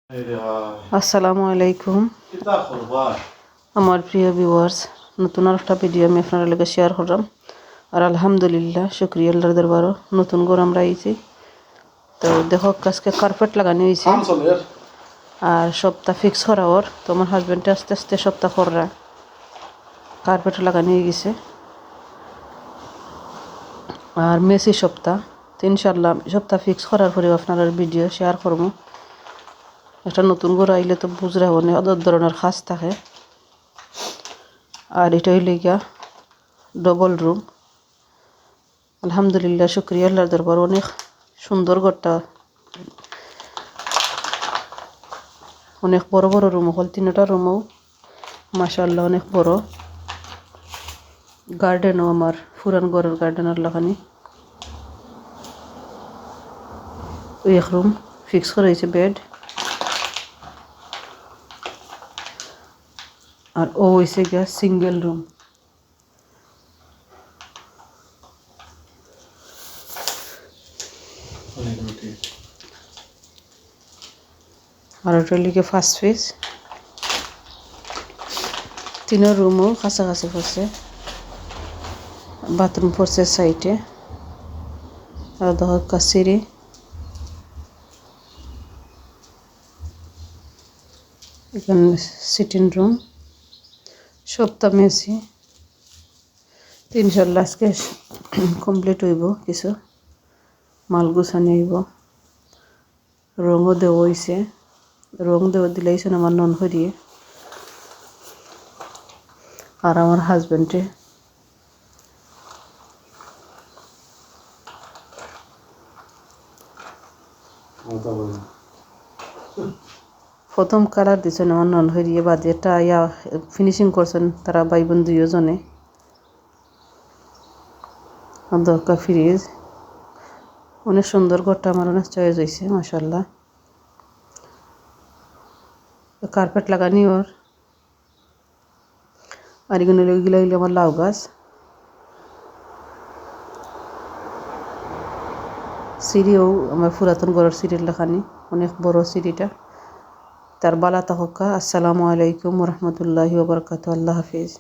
আসসালামু আলাইকুম আমার প্রিয় ভিউয়ার্স, নতুন একটা ভিডিও আমি আপনার লগে শেয়ার করলাম। আর আলহামদুলিল্লাহ, শুক্রিয়া আল্লাহর দরবারও নতুন ঘর আমরা আইছি। তো দেখো আজকে কার্পেট লাগানো হয়েছে আর সপ্তাহ ফিক্স করা ওর। তো আমার হাজব্যান্ডে আস্তে আস্তে সপ্তাহ কররা কার্পেট লাগানো হয়ে গেছে। আর মেসি সপ্তাহ তো ইনশাল্লাহ সপ্তাহ ফিক্স করার পরে আপনার ভিডিও শেয়ার করবো। একটা নতুন ঘর আইলে তো বুঝরা অনেক ধরনের খাস থাকে। আর এটা হইলে গিয়া ডবল রুম। আলহামদুলিল্লাহ, শুক্রিয়া আল্লাহর দরবার, অনেক সুন্দর ঘরটা। অনেক বড় বড় রুম হল, তিনটা রুমও মাশাআল্লাহ অনেক বড়। গার্ডেনও আমার পুরান ঘরের গার্ডেনের লাগানি ওই এক রুম ফিক্স করা হয়েছে বেড। আর ও হয়েছে গিয়া সিঙ্গেল রুম। আর ওটার লিগে ফার্স্ট ফেজ তিনও রুমও কাছাকাছি পড়ছে। বাথরুম পড়ছে সাইডে। আর দেখো কাছিরি, এখানে সিটিং রুম, সপ্তাহ মেসি। ইনশাল্লাহ আজকে কমপ্লিট হইব, কিছু মাল গুছানি হইব। রঙও দেওয়া হয়েছে, রং দেওয়া দিলাইছেন আমার নন হরিয়ে। আর আমার হাজব্যান্ডে প্রথম কালার দিয়েছেন আমার নন হরিয়ে, বাদে এটা ফিনিশিং করছেন তারা ভাই বোন দুজনে। দরকার ফ্রিজ, অনেক সুন্দর ঘরটা, আমার অনেক চয়েস হয়েছে মাশাআল্লাহ। কার্পেট লাগানি ওর। আর এগুলো হইলে আমার লাউ গাছ। সিঁড়িও আমার পুরাতন ঘরের সিঁড়ির লাগানি, অনেক বড় সিঁড়িটা। তার বালা তাহকা। আসসালামু আলাইকুম ওয়া রাহমাতুল্লাহি ওয়া বারাকাতুহু। আল্লাহ হাফিজ।